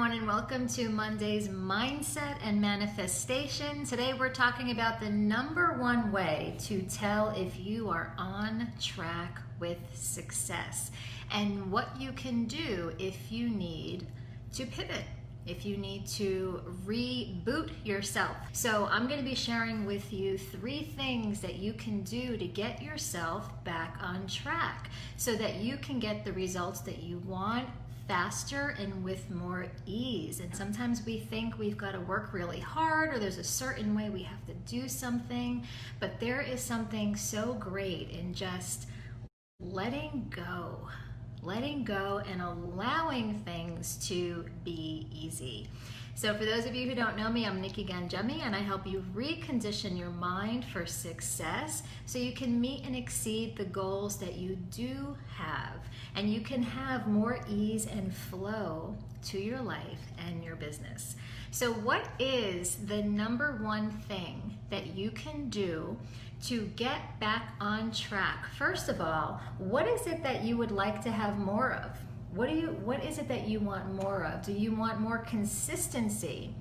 everyone, and welcome to Monday's Mindset and Manifestation. Today we're talking about the number one way to tell if you are on track with success and what you can do if you need to pivot, if you need to reboot yourself. So I'm going to be sharing with you 3 things that you can do to get yourself back on track so that you can get the results that you want faster and with more ease. And sometimes we think we've got to work really hard, or there's a certain way we have to do something, but there is something so great in just letting go and allowing things to be easy. So for those of you who don't know me, I'm Nikki Ganjemi, and I help you recondition your mind for success so you can meet and exceed the goals that you do have, and you can have more ease and flow to your life and your business. So what is the number one thing that you can do to get back on track? First of all, what is it that you would like to have more of? What is it that you want more of? Do you want more consistency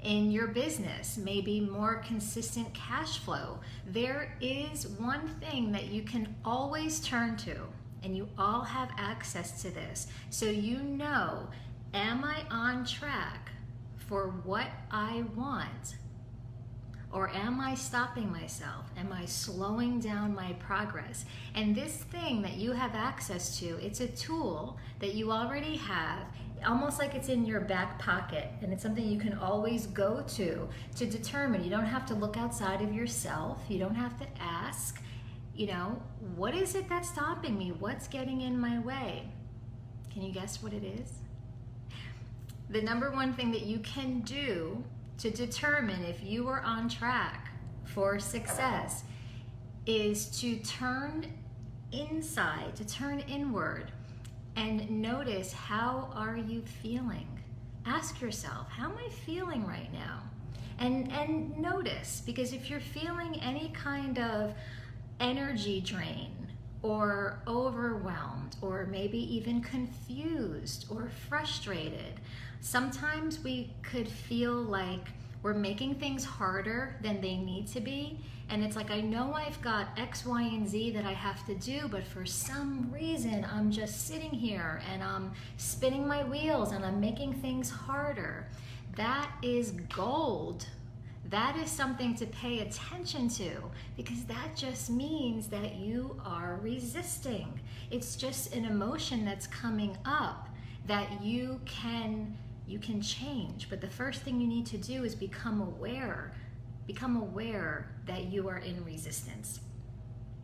in your business? Maybe more consistent cash flow? There is one thing that you can always turn to, and you all have access to this. So you know, am I on track for what I want? Or am I stopping myself? Am I slowing down my progress? And this thing that you have access to, it's a tool that you already have, almost like it's in your back pocket, and it's something you can always go to determine. You don't have to look outside of yourself. You don't have to ask, what is it that's stopping me? What's getting in my way? Can you guess what it is? The number one thing that you can do to determine if you are on track for success is to turn inside, to turn inward, and notice, how are you feeling? Ask yourself, how am I feeling right now? And notice, because if you're feeling any kind of energy drain or overwhelmed or maybe even confused or frustrated, sometimes we could feel like we're making things harder than they need to be. And it's like, I know I've got X, Y, and Z that I have to do, but for some reason I'm just sitting here and I'm spinning my wheels and I'm making things harder. That is gold. That is something to pay attention to, because that just means that you are resisting. It's just an emotion that's coming up that you can change. But the first thing you need to do is become aware that you are in resistance.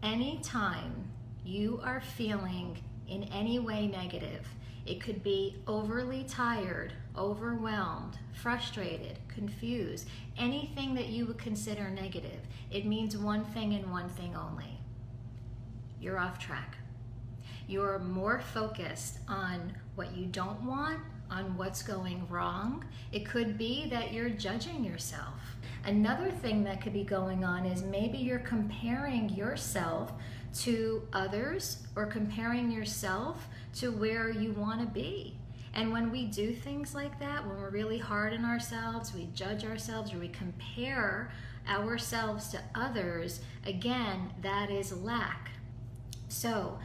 Anytime you are feeling in any way negative, it could be overly tired, overwhelmed, frustrated, confused, anything that you would consider negative, it means one thing and one thing only: you're off track. You're more focused on what you don't want, on what's going wrong. It could be that you're judging yourself. Another thing that could be going on is maybe you're comparing yourself to others, or comparing yourself to where you want to be. And when we do things like that, when we're really hard on ourselves, we judge ourselves, or we compare ourselves to others, again, that is lack. So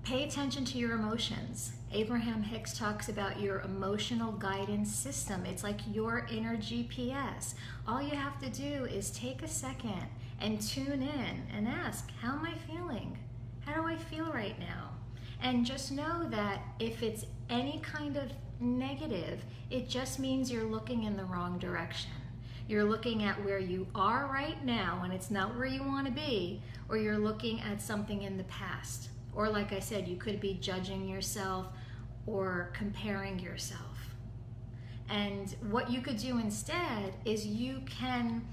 pay attention to your emotions. Abraham Hicks talks about your emotional guidance system. It's like your inner GPS. All you have to do is take a second and tune in and ask, how am I feeling? How do I feel right now? And just know that if it's any kind of negative, it just means you're looking in the wrong direction. You're looking at where you are right now, and it's not where you want to be, or you're looking at something in the past. Or like I said, you could be judging yourself or comparing yourself. And what you could do instead is you can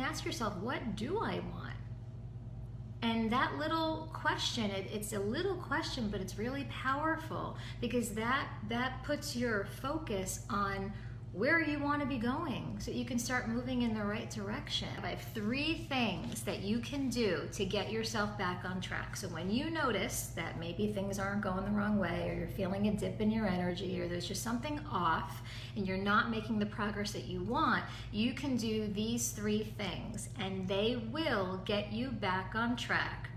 ask yourself, what do I want? And that little question, it's a little question, but it's really powerful, because that puts your focus on where you want to be going so you can start moving in the right direction. I have 3 things that you can do to get yourself back on track. So when you notice that maybe things aren't going the wrong way, or you're feeling a dip in your energy, or there's just something off and you're not making the progress that you want, you can do these 3 things and they will get you back on track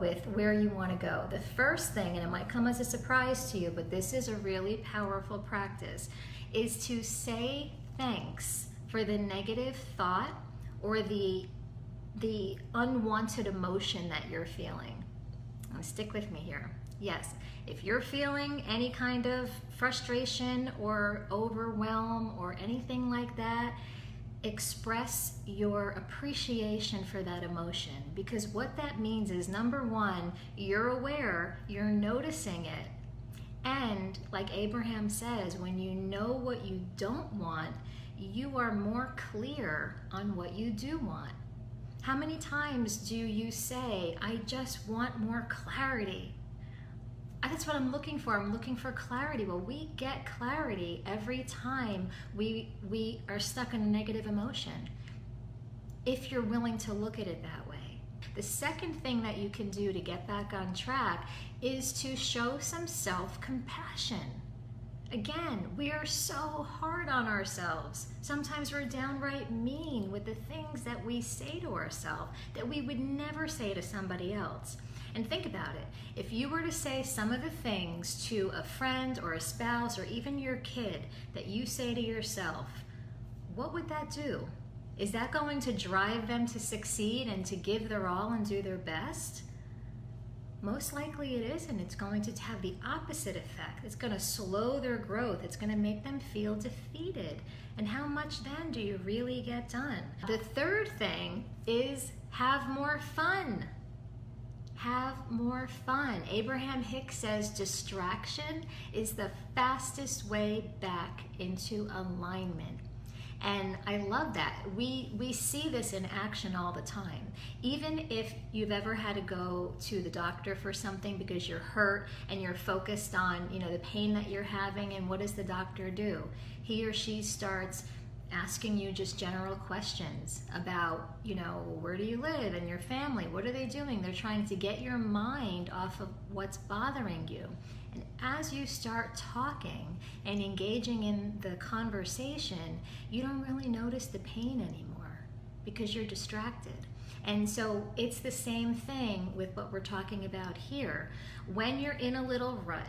with where you want to go. The first thing, and it might come as a surprise to you, but this is a really powerful practice, is to say thanks for the negative thought or the unwanted emotion that you're feeling. Now, stick with me here. Yes, if you're feeling any kind of frustration or overwhelm or anything like that, express your appreciation for that emotion, because what that means is, number 1, you're aware, you're noticing it. And like Abraham says, when you know what you don't want, you are more clear on what you do want. How many times do you say, I just want more clarity? That's what I'm looking for. I'm looking for clarity. Well, we get clarity every time we are stuck in a negative emotion, if you're willing to look at it that way. The second thing that you can do to get back on track is to show some self-compassion. Again, we are so hard on ourselves. Sometimes we're downright mean with the things that we say to ourselves that we would never say to somebody else. And think about it. If you were to say some of the things to a friend or a spouse or even your kid that you say to yourself, what would that do? Is that going to drive them to succeed and to give their all and do their best? Most likely it isn't. It's going to have the opposite effect. It's going to slow their growth. It's going to make them feel defeated. And how much then do you really get done? The third thing is have more fun. Have more fun. Abraham Hicks says distraction is the fastest way back into alignment. And I love that. We see this in action all the time. Even if you've ever had to go to the doctor for something because you're hurt and you're focused on, the pain that you're having, and what does the doctor do? He or she starts asking you just general questions about, where do you live and your family? What are they doing? They're trying to get your mind off of what's bothering you. And as you start talking and engaging in the conversation, you don't really notice the pain anymore because you're distracted. And so it's the same thing with what we're talking about here. When you're in a little rut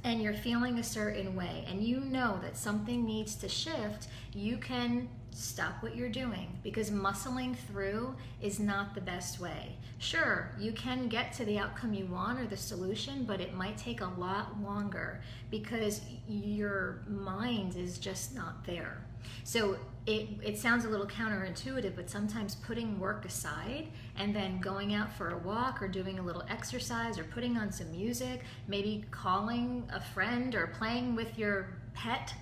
and you're feeling a certain way and you know that something needs to shift, you can stop what you're doing, because muscling through is not the best way. Sure, you can get to the outcome you want or the solution, but it might take a lot longer because your mind is just not there. So it sounds a little counterintuitive, but sometimes putting work aside and then going out for a walk or doing a little exercise or putting on some music, maybe calling a friend or playing with your pet,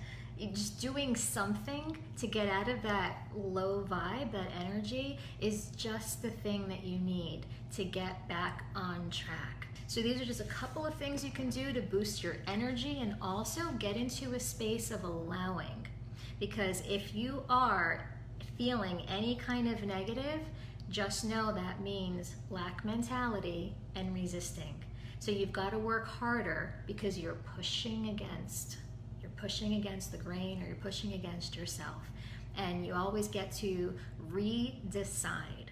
just doing something to get out of that low vibe, that energy, is just the thing that you need to get back on track. So these are just a couple of things you can do to boost your energy and also get into a space of allowing. Because if you are feeling any kind of negative, just know that means lack mentality and resisting. So you've got to work harder because you're pushing against the grain, or you're pushing against yourself. And you always get to redecide.